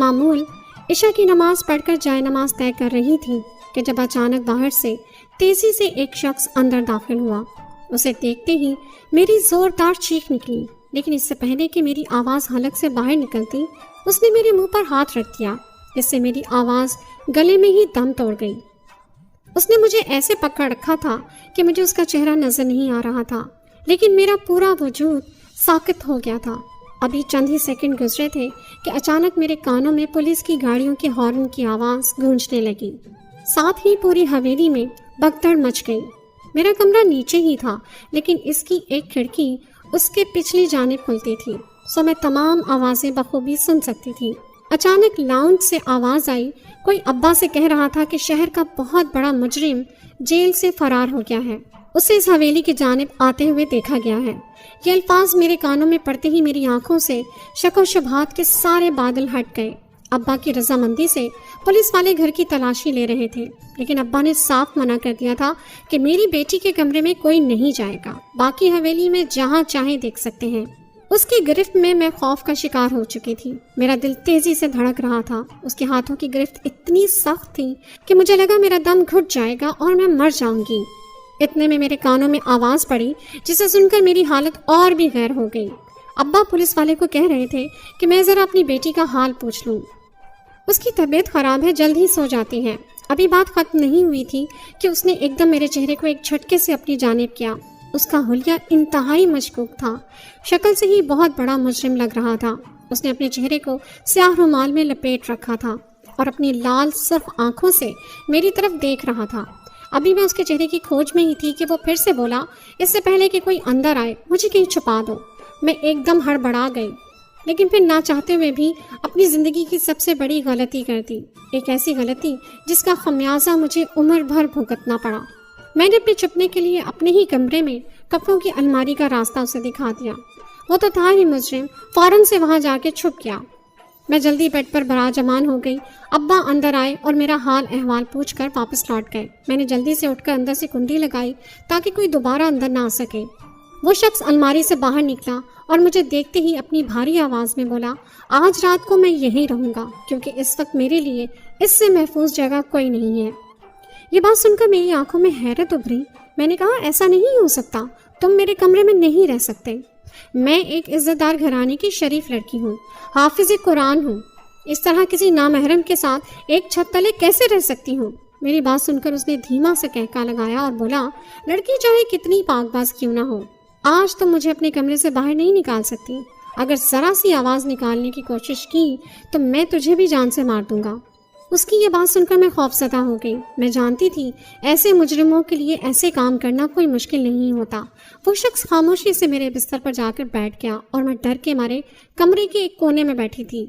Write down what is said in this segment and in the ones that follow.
معمول عشاء کی نماز پڑھ کر جائے نماز طے کر رہی تھی کہ جب اچانک باہر سے تیزی سے ایک شخص اندر داخل ہوا۔ اسے دیکھتے ہی میری زوردار چیخ نکلی، لیکن اس سے پہلے کہ میری آواز حلق سے باہر نکلتی اس نے میرے منہ پر ہاتھ رکھ دیا، جس سے میری آواز گلے میں ہی دم توڑ گئی۔ اس نے مجھے ایسے پکڑ رکھا تھا کہ مجھے اس کا چہرہ نظر نہیں آ رہا تھا، لیکن میرا پورا وجود ساکت ہو گیا تھا۔ ابھی چند ہی سیکنڈ گزرے تھے کہ اچانک میرے کانوں میں پولیس کی گاڑیوں کے ہارن کی آواز گونجنے لگی، ساتھ ہی پوری حویلی میں بھگدڑ مچ گئی۔ میرا کمرہ نیچے ہی تھا، لیکن اس کی ایک کھڑکی اس کے پچھلی جانب کھلتی تھی، سو میں تمام آوازیں بخوبی سن سکتی تھی۔ اچانک لاؤنج سے آواز آئی، کوئی ابا سے کہہ رہا تھا کہ شہر کا بہت بڑا مجرم جیل سے فرار ہو گیا ہے، اسے اس حویلی کی جانب آتے ہوئے دیکھا گیا ہے۔ یہ الفاظ میرے کانوں میں پڑتے ہی میری آنکھوں سے شک و شبہات کے سارے بادل ہٹ گئے۔ ابا کی رضامندی سے پولیس والے گھر کی تلاشی لے رہے تھے، لیکن ابا نے صاف منع کر دیا تھا کہ میری بیٹی کے کمرے میں کوئی نہیں جائے گا، باقی حویلی میں جہاں چاہیں دیکھ سکتے ہیں۔ اس کی گرفت میں خوف کا شکار ہو چکی تھی۔ میرا دل تیزی سے دھڑک رہا تھا۔ اس کے ہاتھوں کی گرفت اتنی سخت تھی کہ مجھے لگا میرا دم گھٹ جائے گا اور میں مر جاؤں گی۔ اتنے میں میرے کانوں میں آواز پڑی، جسے سن کر میری حالت اور بھی غیر ہو گئی۔ ابا پولیس والے کو کہہ رہے تھے کہ میں ذرا اپنی بیٹی کا حال پوچھ لوں، اس کی طبیعت خراب ہے، جلد ہی سو جاتی ہے۔ ابھی بات ختم نہیں ہوئی تھی کہ اس نے ایک دم میرے چہرے کو ایک جھٹکے سے اپنی جانب کیا۔ اس کا حلیہ انتہائی مشکوک تھا، شکل سے ہی بہت بڑا مجرم لگ رہا تھا۔ اس نے اپنے چہرے کو سیاہ رومال میں لپیٹ رکھا تھا اور اپنی لال سرخ آنکھوں سے میری طرف دیکھ رہا تھا۔ ابھی میں اس کے چہرے کی کھوج میں ہی تھی کہ وہ پھر سے بولا، اس سے پہلے کہ کوئی اندر آئے مجھے کہیں چھپا دو۔ میں ایک دم ہڑبڑا گئی، لیکن پھر نہ چاہتے ہوئے بھی اپنی زندگی کی سب سے بڑی غلطی کر دی، ایک ایسی غلطی جس کا خمیازہ مجھے عمر بھر بھگتنا پڑا۔ میں نے اپنے چھپنے کے لیے اپنے ہی کمرے میں کپڑوں کی الماری کا راستہ اسے دکھا دیا۔ وہ تو تھا ہی مجرم، فوراً سے وہاں جا کے چھپ گیا۔ میں جلدی بیڈ پر براجمان ہو گئی۔ ابا اندر آئے اور میرا حال احوال پوچھ کر واپس لوٹ گئے۔ میں نے جلدی سے اٹھ کر اندر سے کنڈی لگائی تاکہ کوئی دوبارہ اندر نہ آ سکے۔ وہ شخص الماری سے باہر نکلا اور مجھے دیکھتے ہی اپنی بھاری آواز میں بولا، آج رات کو میں یہیں رہوں گا، کیونکہ اس وقت میرے لیے اس سے محفوظ جگہ کوئی نہیں ہے۔ یہ بات سن کر میری آنکھوں میں حیرت ابھری۔ میں نے کہا، ایسا نہیں ہو سکتا، تم میرے کمرے میں نہیں رہ سکتے۔ میں ایک عزت دار گھرانے کی شریف لڑکی ہوں، حافظ قرآن ہوں، اس طرح کسی نامحرم کے ساتھ ایک چھت تلے کیسے رہ سکتی ہوں؟ میری بات سن کر اس نے دھیما سے کہکا لگایا اور بولا، لڑکی چاہے کتنی پاک باز کیوں نہ ہو، آج تم مجھے اپنے کمرے سے باہر نہیں نکال سکتی۔ اگر ذرا سی آواز نکالنے کی کوشش کی تو میں تجھے بھی جان سے مار دوں گا۔ اس کی یہ بات سن کر میں خوفزدہ ہو گئی۔ میں جانتی تھی ایسے مجرموں کے لیے ایسے کام کرنا کوئی مشکل نہیں ہوتا۔ وہ شخص خاموشی سے میرے بستر پر جا کر بیٹھ گیا اور میں ڈر کے مارے کمرے کے ایک کونے میں بیٹھی تھی۔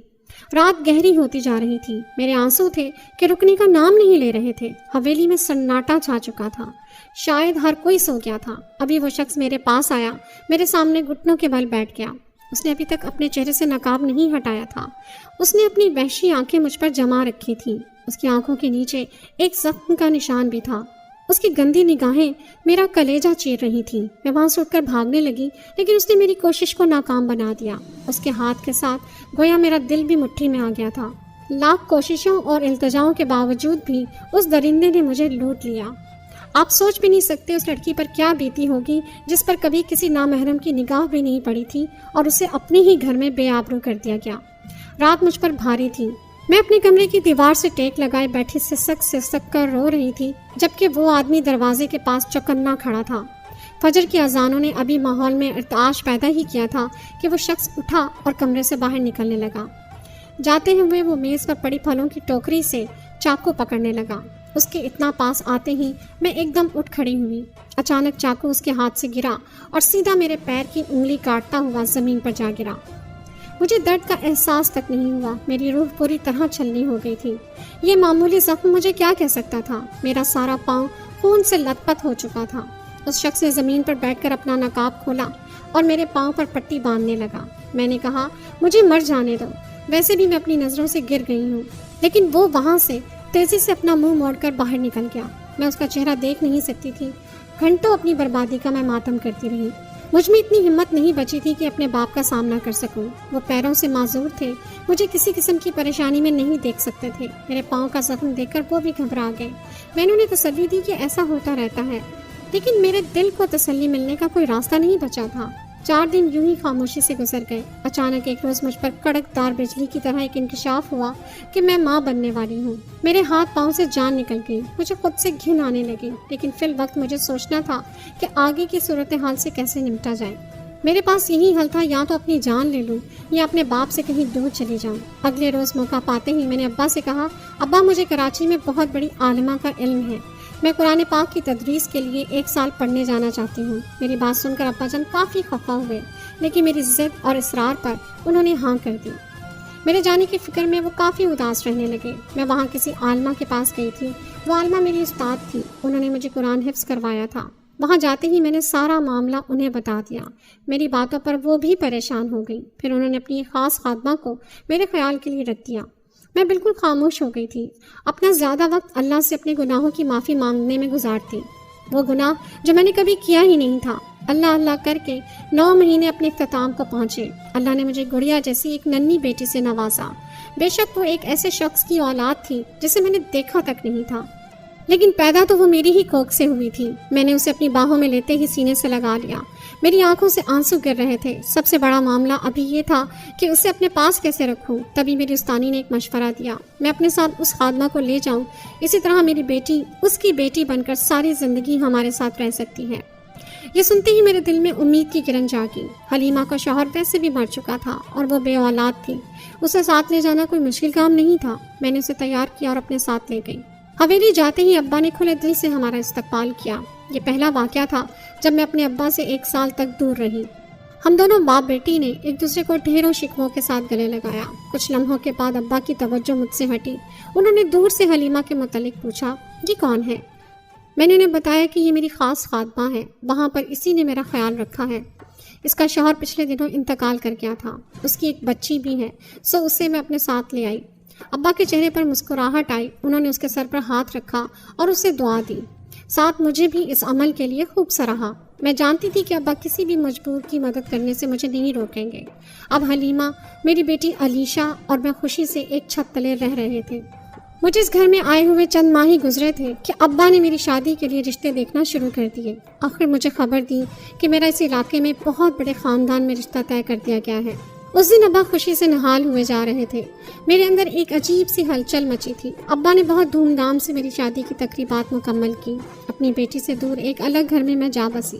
رات گہری ہوتی جا رہی تھی، میرے آنسو تھے کہ رکنے کا نام نہیں لے رہے تھے۔ حویلی میں سناٹا چھا چکا تھا، شاید ہر کوئی سو گیا تھا۔ ابھی وہ شخص میرے پاس آیا، میرے سامنے گھٹنوں کے بل بیٹھ گیا۔ اس نے ابھی تک اپنے چہرے سے نقاب نہیں ہٹایا تھا۔ اس نے اپنی وحشی آنکھیں مجھ پر جما رکھی تھیں۔ اس کی آنکھوں کے نیچے ایک زخم کا نشان بھی تھا۔ اس کی گندی نگاہیں میرا کلیجہ چیر رہی تھیں۔ میں وہاں سے اٹھ کر بھاگنے لگی، لیکن اس نے میری کوشش کو ناکام بنا دیا۔ اس کے ہاتھ کے ساتھ گویا میرا دل بھی مٹھی میں آ گیا تھا۔ لاکھ کوششوں اور التجاؤں کے باوجود بھی اس درندے نے مجھے لوٹ لیا۔ آپ سوچ بھی نہیں سکتے اس لڑکی پر کیا بیتی ہوگی جس پر کبھی کسی نامحرم کی نگاہ بھی نہیں پڑی تھی اور اسے اپنے ہی گھر میں بے آبرو کر دیا گیا۔ رات مجھ پر بھاری تھی۔ میں اپنے کمرے کی دیوار سے ٹیک لگائے بیٹھی سسک کر رو رہی تھی، جبکہ وہ آدمی دروازے کے پاس چوکنا کھڑا تھا۔ فجر کی اذانوں نے ابھی ماحول میں ارتعاش پیدا ہی کیا تھا کہ وہ شخص اٹھا اور کمرے سے باہر نکلنے لگا۔ جاتے ہوئے وہ میز پر پڑی پھلوں کی ٹوکری سے چاقو پکڑنے لگا۔ اس کے اتنا پاس آتے ہی میں ایک دم اٹھ کھڑی ہوئی۔ اچانک چاقو اس کے ہاتھ سے گرا اور سیدھا میرے پیر کی انگلی کاٹتا ہوا زمین پر جا گرا۔ مجھے درد کا احساس تک نہیں ہوا، میری روح پوری طرح چھلنی ہو گئی تھی۔ یہ معمولی زخم مجھے کیا کہہ سکتا تھا؟ میرا سارا پاؤں خون سے لت پت ہو چکا تھا۔ اس شخص نے زمین پر بیٹھ کر اپنا نقاب کھولا اور میرے پاؤں پر پٹی باندھنے لگا۔ میں نے کہا، مجھے مر جانے دو، ویسے بھی میں اپنی نظروں سے گر گئی ہوں۔ لیکن وہ وہاں سے تیزی سے اپنا منہ موڑ کر باہر نکل گیا۔ میں اس کا چہرہ دیکھ نہیں سکتی تھی۔ گھنٹوں اپنی بربادی کا میں ماتم کرتی رہی۔ مجھ میں اتنی ہمت نہیں بچی تھی کہ اپنے باپ کا سامنا کر سکوں۔ وہ پیروں سے معذور تھے، مجھے کسی قسم کی پریشانی میں نہیں دیکھ سکتے تھے۔ میرے پاؤں کا زخم دیکھ کر وہ بھی گھبرا گئے۔ میں نے انہیں تسلی دی کہ ایسا ہوتا رہتا ہے، لیکن میرے دل کو تسلی ملنے کا کوئی راستہ نہیں بچا تھا۔ 4 دن یوں ہی خاموشی سے گزر گئے۔ اچانک ایک روز مجھ پر کڑک دار بجلی کی طرح ایک انکشاف ہوا کہ میں ماں بننے والی ہوں۔ میرے ہاتھ پاؤں سے جان نکل گئی، مجھے خود سے گھن آنے لگی، لیکن فی الوقت مجھے سوچنا تھا کہ آگے کی صورتحال سے کیسے نمٹا جائے۔ میرے پاس یہی حل تھا، یا تو اپنی جان لے لوں یا اپنے باپ سے کہیں دور چلی جاؤں۔ اگلے روز موقع پاتے ہی میں نے ابا سے کہا، ابا مجھے کراچی میں بہت بڑی عالمہ کا علم ہے، میں قرآن پاک کی تدریس کے لیے 1 سال پڑھنے جانا چاہتی ہوں۔ میری بات سن کر ابا جان کافی خفا ہوئے، لیکن میری ضد اور اصرار پر انہوں نے ہاں کر دی۔ میرے جانے کی فکر میں وہ کافی اداس رہنے لگے۔ میں وہاں کسی عالمہ کے پاس گئی تھی، وہ عالمہ میری استاد تھی، انہوں نے مجھے قرآن حفظ کروایا تھا۔ وہاں جاتے ہی میں نے سارا معاملہ انہیں بتا دیا۔ میری باتوں پر وہ بھی پریشان ہو گئی۔ پھر انہوں نے اپنی خاص خادمہ کو میرے خیال کے لیے رکھ دیا۔ میں بالکل خاموش ہو گئی تھی، اپنا زیادہ وقت اللہ سے اپنے گناہوں کی معافی مانگنے میں گزارتی، وہ گناہ جو میں نے کبھی کیا ہی نہیں تھا۔ اللہ اللہ کر کے 9 مہینے اپنے اختتام کو پہنچے۔ اللہ نے مجھے گڑیا جیسی ایک ننھی بیٹی سے نوازا۔ بے شک وہ ایک ایسے شخص کی اولاد تھی جسے میں نے دیکھا تک نہیں تھا، لیکن پیدا تو وہ میری ہی کوکھ سے ہوئی تھی۔ میں نے اسے اپنی باہوں میں لیتے ہی سینے سے لگا لیا۔ میری آنکھوں سے آنسو گر رہے تھے۔ سب سے بڑا معاملہ ابھی یہ تھا کہ اسے اپنے پاس کیسے رکھوں۔ تبھی میری استانی نے ایک مشورہ دیا، میں اپنے ساتھ اس خادمہ کو لے جاؤں، اسی طرح میری بیٹی اس کی بیٹی بن کر ساری زندگی ہمارے ساتھ رہ سکتی ہے۔ یہ سنتے ہی میرے دل میں امید کی کرن جاگی۔ حلیمہ کا شوہر ویسے بھی مر چکا تھا اور وہ بے اولاد تھی، اسے ساتھ لے جانا کوئی مشکل کام نہیں تھا۔ میں نے اسے تیار کیا اور اپنے ساتھ لے گئی۔ حویلی جاتے ہی ابا نے کھلے دل سے ہمارا استقبال کیا۔ یہ پہلا واقعہ تھا جب میں اپنے ابا سے 1 سال تک دور رہی۔ ہم دونوں باپ بیٹی نے ایک دوسرے کو ڈھیروں شکووں کے ساتھ گلے لگایا۔ کچھ لمحوں کے بعد ابا کی توجہ مجھ سے ہٹی۔ انہوں نے دور سے حلیمہ کے متعلق پوچھا، یہ کون ہے؟ میں نے انہیں بتایا کہ یہ میری خاص خادمہ ہے، وہاں پر اسی نے میرا خیال رکھا ہے۔ اس کا شوہر پچھلے دنوں انتقال کر گیا تھا، اس کی ایک بچی بھی ہے، سو اسے میں اپنے ساتھ لے آئی۔ ابا کے چہرے پر مسکراہٹ آئی، انہوں نے اس کے سر پر ہاتھ رکھا اور اسے دعا دی، ساتھ مجھے بھی اس عمل کے لیے خوب سراہا۔ میں جانتی تھی کہ ابا کسی بھی مجبور کی مدد کرنے سے مجھے نہیں روکیں گے۔ اب حلیمہ، میری بیٹی علیشہ اور میں خوشی سے ایک چھت تلے رہ رہے تھے۔ مجھے اس گھر میں آئے ہوئے چند ماہ ہی گزرے تھے کہ ابا نے میری شادی کے لیے رشتے دیکھنا شروع کر دیے۔ آخر مجھے خبر دی کہ میرا اس علاقے میں بہت بڑے خاندان میں رشتہ طے کر دیا گیا ہے۔ اس دن ابا خوشی سے نہال ہوئے جا رہے تھے۔ میرے اندر ایک عجیب سی ہلچل مچی تھی۔ ابا نے بہت دھوم دھام سے میری شادی کی تقریبات مکمل کی۔ اپنی بیٹی سے دور ایک الگ گھر میں جا بسی۔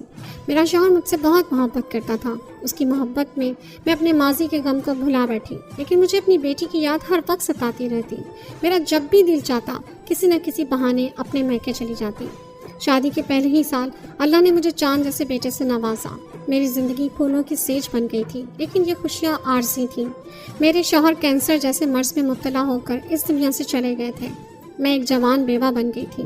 میرا شوہر مجھ سے بہت محبت کرتا تھا۔ اس کی محبت میں اپنے ماضی کے غم کو بھلا بیٹھی، لیکن مجھے اپنی بیٹی کی یاد ہر وقت ستاتی رہتی۔ میرا جب بھی دل چاہتا کسی نہ کسی بہانے اپنے میکے چلی جاتی۔ شادی کے پہلے ہی سال اللہ نے مجھے چاند جیسے بیٹے سے نوازا۔ میری زندگی پھولوں کی سیج بن گئی تھی، لیکن یہ خوشیاں عارضی تھیں۔ میرے شوہر کینسر جیسے مرض میں مبتلا ہو کر اس دنیا سے چلے گئے تھے۔ میں ایک جوان بیوہ بن گئی تھی۔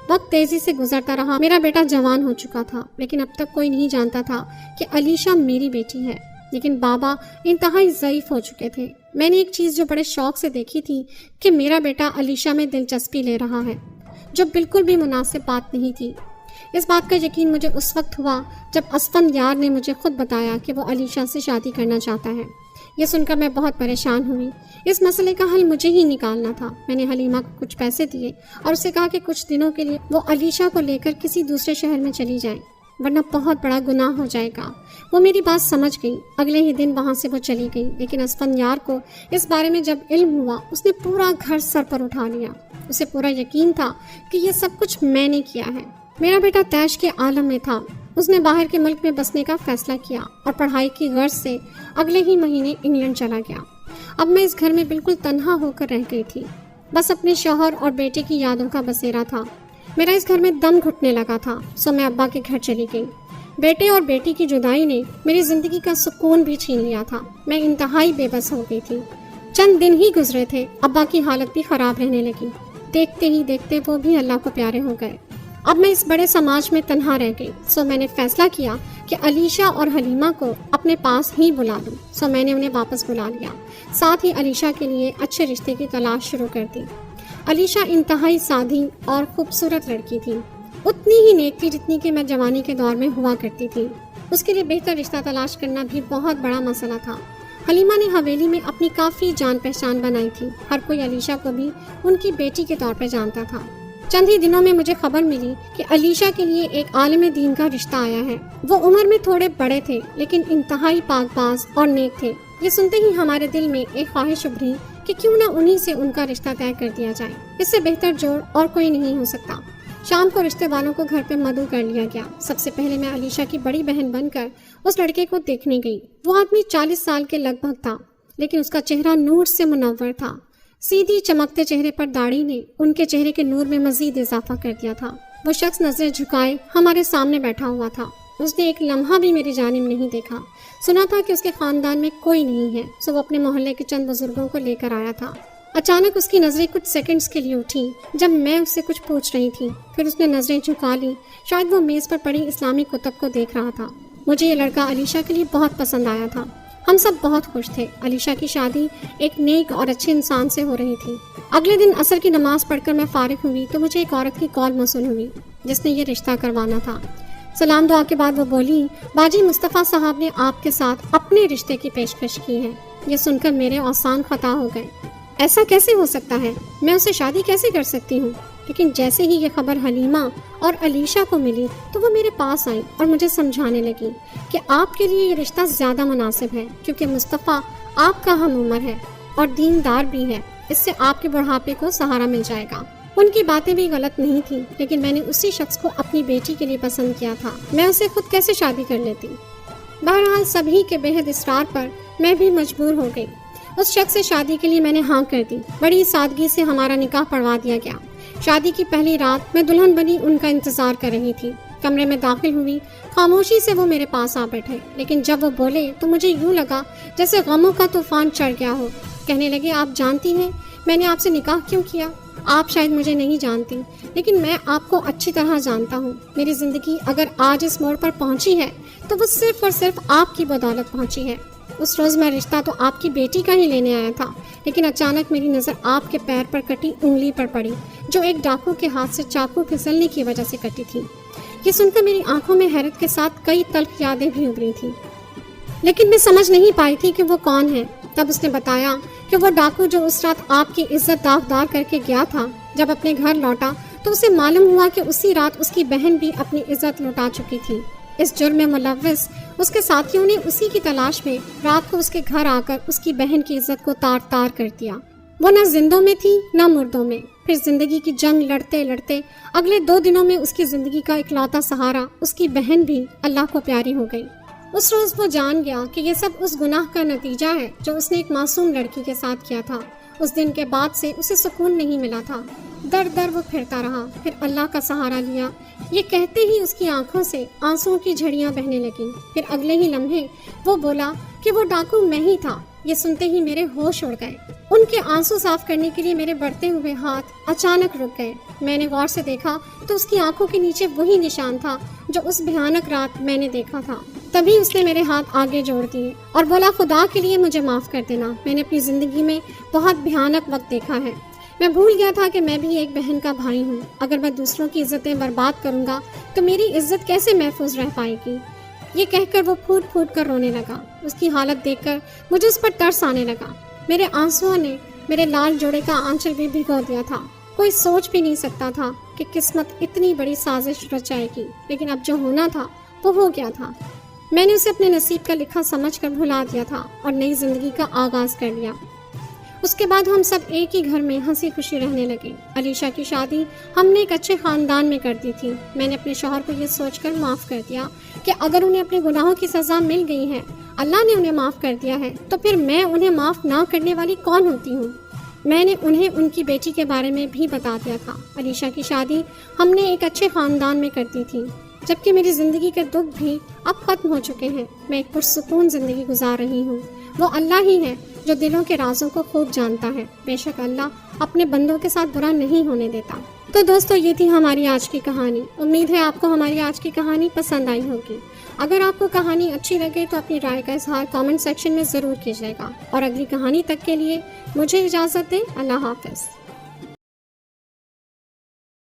وقت تیزی سے گزرتا رہا، میرا بیٹا جوان ہو چکا تھا، لیکن اب تک کوئی نہیں جانتا تھا کہ علیشہ میری بیٹی ہے۔ لیکن بابا انتہائی ضعیف ہو چکے تھے۔ میں نے ایک چیز جو بڑے شوق سے دیکھی تھی کہ میرا بیٹا علیشہ میں دلچسپی لے رہا ہے، جو بالکل بھی مناسب بات نہیں تھی۔ اس بات کا یقین مجھے اس وقت ہوا جب اسفند یار نے مجھے خود بتایا کہ وہ علیشہ سے شادی کرنا چاہتا ہے۔ یہ سن کر میں بہت پریشان ہوئی۔ اس مسئلے کا حل مجھے ہی نکالنا تھا۔ میں نے حلیمہ کو کچھ پیسے دیے اور اسے کہا کہ کچھ دنوں کے لیے وہ علیشہ کو لے کر کسی دوسرے شہر میں چلی جائے، ورنہ بہت بڑا گناہ ہو جائے گا۔ وہ میری بات سمجھ گئی۔ اگلے ہی دن وہاں سے وہ چلی گئی، لیکن اسفند یار کو اس بارے میں جب علم ہوا، اس نے پورا گھر سر پر اٹھا لیا۔ اسے پورا یقین تھا کہ یہ سب کچھ میں نے کیا ہے۔ میرا بیٹا تیش کے عالم میں تھا۔ اس نے باہر کے ملک میں بسنے کا فیصلہ کیا اور پڑھائی کی غرض سے اگلے ہی مہینے انگلینڈ چلا گیا۔ اب میں اس گھر میں بالکل تنہا ہو کر رہ گئی تھی، بس اپنے شوہر اور بیٹے کی یادوں کا بسیرا تھا۔ میرا اس گھر میں دم گھٹنے لگا تھا، سو میں ابا کے گھر چلی گئی۔ بیٹے اور بیٹی کی جدائی نے میری زندگی کا سکون بھی چھین لیا تھا۔ میں انتہائی بے بس ہو گئی تھی۔ چند دن ہی گزرے تھے، ابا کی حالت بھی خراب رہنے لگی۔ دیکھتے ہی دیکھتے وہ بھی اللہ کو پیارے ہو گئے۔ اب میں اس بڑے سماج میں تنہا رہ گئی، سو میں نے فیصلہ کیا کہ علیشہ اور حلیمہ کو اپنے پاس ہی بلا لوں۔ سو میں نے انہیں واپس بلا لیا، ساتھ ہی علیشہ کے لیے اچھے رشتے کی تلاش شروع کر دی۔ علیشہ انتہائی سادھی اور خوبصورت لڑکی تھی، اتنی ہی نیک تھی جتنی کہ میں جوانی کے دور میں ہوا کرتی تھی۔ اس کے لیے بہتر رشتہ تلاش کرنا بھی بہت بڑا مسئلہ تھا۔ حلیمہ نے حویلی میں اپنی کافی جان پہچان بنائی تھی، ہر کوئی علیشہ کو بھی ان کی بیٹی کے طور پہ جانتا تھا۔ چند ہی دنوں میں مجھے خبر ملی کہ علیشہ کے لیے ایک عالم دین کا رشتہ آیا ہے۔ وہ عمر میں تھوڑے بڑے تھے لیکن انتہائی پاک باز اور نیک تھے۔ یہ سنتے ہی ہمارے دل میں ایک خواہش ابھری کہ کیوں نہ انہی سے ان کا رشتہ طے کر دیا جائے، اس سے بہتر جوڑ اور کوئی نہیں ہو سکتا۔ شام کو رشتے والوں کو گھر پہ مدعو کر لیا گیا۔ سب سے پہلے میں علیشہ کی بڑی بہن بن کر اس لڑکے کو دیکھنے گئی۔ وہ آدمی 40 سال کے لگ بھگ تھا لیکن اس کا چہرہ نور سے منور تھا۔ سیدھی چمکتے چہرے پر داڑھی نے ان کے چہرے کے نور میں مزید اضافہ کر دیا تھا۔ وہ شخص نظریں جھکائے ہمارے سامنے بیٹھا ہوا تھا۔ اس نے ایک لمحہ بھی میری جانب نہیں دیکھا۔ سنا تھا کہ اس کے خاندان میں کوئی نہیں ہے، سو وہ اپنے محلے کے چند بزرگوں کو لے کر آیا تھا۔ اچانک اس کی نظریں کچھ سیکنڈز کے لیے اٹھی جب میں اس سے کچھ پوچھ رہی تھی، پھر اس نے نظریں جھکا لی۔ شاید وہ میز پر پڑی اسلامی کتب کو دیکھ رہا تھا۔ مجھے یہ لڑکا علیشہ کے لیے بہت پسند آیا تھا۔ ہم سب بہت خوش تھے۔ علیشہ کی شادی ایک نیک اور اچھے انسان سے ہو رہی تھی۔ اگلے دن عصر کی نماز پڑھ کر میں فارغ ہوئی تو مجھے ایک عورت کی کال موصول ہوئی جس نے یہ رشتہ کروانا تھا۔ سلام دعا کے بعد وہ بولی، باجی مصطفیٰ صاحب نے آپ کے ساتھ اپنے رشتے کی پیشکش کی ہے۔ یہ سن کر میرے اوسان خطا ہو گئے۔ ایسا کیسے ہو سکتا ہے؟ میں اسے شادی کیسے کر سکتی ہوں؟ لیکن جیسے ہی یہ خبر حلیمہ اور علیشہ کو ملی تو وہ میرے پاس آئی اور مجھے سمجھانے لگی کہ آپ کے لیے یہ رشتہ زیادہ مناسب ہے کیونکہ مصطفیٰ آپ کا ہم عمر ہے اور دیندار بھی ہے، اس سے آپ کے بڑھاپے کو سہارا مل جائے گا۔ ان کی باتیں بھی غلط نہیں تھیں لیکن میں نے اسی شخص کو اپنی بیٹی کے لیے پسند کیا تھا، میں اسے خود کیسے شادی کر لیتی؟ بہرحال سبھی کے بے حد اصرار پر میں بھی مجبور ہو گئی۔ اس شخص سے شادی کے لیے میں نے ہاں کر دی۔ بڑی سادگی سے ہمارا نکاح پڑھوا دیا گیا۔ شادی کی پہلی رات میں دلہن بنی ان کا انتظار کر رہی تھی۔ کمرے میں داخل ہوئی، خاموشی سے وہ میرے پاس آ بیٹھے، لیکن جب وہ بولے تو مجھے یوں لگا جیسے غموں کا طوفان چڑھ گیا ہو۔ کہنے لگے، آپ جانتی ہیں میں نے آپ سے نکاح کیوں کیا؟ آپ شاید مجھے نہیں جانتی لیکن میں آپ کو اچھی طرح جانتا ہوں۔ میری زندگی اگر آج اس موڑ پر پہنچی ہے تو وہ صرف اور صرف آپ کی بدولت پہنچی ہے۔ اس روز میں رشتہ تو آپ کی بیٹی کا ہی لینے آیا تھا لیکن اچانک میری نظر آپ کے پیر پر کٹی انگلی پر پڑی جو ایک ڈاکو کے ہاتھ سے چاقو پھسلنے کی وجہ سے کٹی تھی۔ یہ سن کر میری آنکھوں میں حیرت کے ساتھ کئی تلخ یادیں بھی ابھری تھیں لیکن میں سمجھ نہیں پائی تھی کہ وہ کون ہے۔ تب اس نے بتایا کہ وہ ڈاکو جو اس رات آپ کی عزت داغدار کر کے گیا تھا، جب اپنے گھر لوٹا تو اسے معلوم ہوا کہ اسی رات اس کی بہن بھی اپنی عزت لوٹا چکی تھی۔ اس جرم میں ملوث اس کے ساتھیوں نے اسی کی تلاش میں رات کو اس کے گھر آ کر اس کی بہن کی عزت کو تار تار کر دیا۔ وہ نہ زندوں میں تھی نہ مردوں میں۔ پھر زندگی کی جنگ لڑتے لڑتے اگلے 2 دنوں میں اس کی زندگی کا اکلوتا سہارا اس کی بہن بھی اللہ کو پیاری ہو گئی۔ اس روز وہ جان گیا کہ یہ سب اس گناہ کا نتیجہ ہے جو اس نے ایک معصوم لڑکی کے ساتھ کیا تھا۔ اس دن کے بعد سے اسے سکون نہیں ملا تھا۔ در در وہ پھرتا رہا، پھر اللہ کا سہارا لیا۔ یہ کہتے ہی اس کی آنکھوں سے آنسوؤں کی جھڑیاں بہنے لگیں۔ پھر اگلے ہی لمحے وہ بولا کہ وہ ڈاکو میں ہی تھا۔ یہ سنتے ہی میرے ہوش اڑ گئے۔ ان کے آنسو صاف کرنے کے لیے میرے بڑھتے ہوئے ہاتھ اچانک رک گئے۔ میں نے غور سے دیکھا تو اس کی آنکھوں کے نیچے وہی نشان تھا جو اس بھیانک رات میں نے دیکھا تھا۔ تبھی اس نے میرے ہاتھ آگے جوڑ دیے اور بولا، خدا کے لیے مجھے معاف کر دینا، میں نے اپنی زندگی میں بہت بھیانک وقت دیکھا ہے۔ میں بھول گیا تھا کہ میں بھی ایک بہن کا بھائی ہوں۔ اگر میں دوسروں کی عزتیں برباد کروں گا تو میری عزت کیسے محفوظ رہ پائے گی؟ یہ کہہ کر وہ پھوٹ پھوٹ کر رونے لگا۔ اس کی حالت دیکھ کر مجھے اس پر ترس آنے لگا۔ میرے آنسوؤں نے میرے لال جوڑے کا آنچل بھی بھگو دیا تھا۔ کوئی سوچ بھی نہیں سکتا تھا کہ قسمت اتنی بڑی سازش رچائے گی، لیکن اب جو ہونا تھا وہ ہو گیا تھا۔ میں نے اسے اپنے نصیب کا لکھا سمجھ کر بھلا دیا تھا اور نئی زندگی کا آغاز کر لیا۔ اس کے بعد ہم سب ایک ہی گھر میں ہنسی خوشی رہنے لگے۔ علیشہ کی شادی ہم نے ایک اچھے خاندان میں کر دی تھی۔ میں نے اپنے شوہر کو یہ سوچ کر معاف کر دیا کہ اگر انہیں اپنے گناہوں کی سزا مل گئی ہے، اللہ نے انہیں معاف کر دیا ہے، تو پھر میں انہیں معاف نہ کرنے والی کون ہوتی ہوں؟ میں نے انہیں ان کی بیٹی کے بارے میں بھی بتا دیا تھا۔ علیشہ کی شادی ہم نے ایک اچھے خاندان میں کر دی تھی، جبکہ میری زندگی کے دکھ بھی اب ختم ہو چکے ہیں۔ میں ایک پرسکون زندگی گزار رہی ہوں۔ وہ اللہ ہی ہے جو دلوں کے رازوں کو خوب جانتا ہے۔ بے شک اللہ اپنے بندوں کے ساتھ برا نہیں ہونے دیتا۔ تو دوستو، یہ تھی ہماری آج کی کہانی۔ امید ہے آپ کو ہماری آج کی کہانی پسند آئی ہوگی۔ اگر آپ کو کہانی اچھی لگے تو اپنی رائے کا اظہار کامنٹ سیکشن میں ضرور کیجیے گا، اور اگلی کہانی تک کے لیے مجھے اجازت دیں۔ اللہ حافظ۔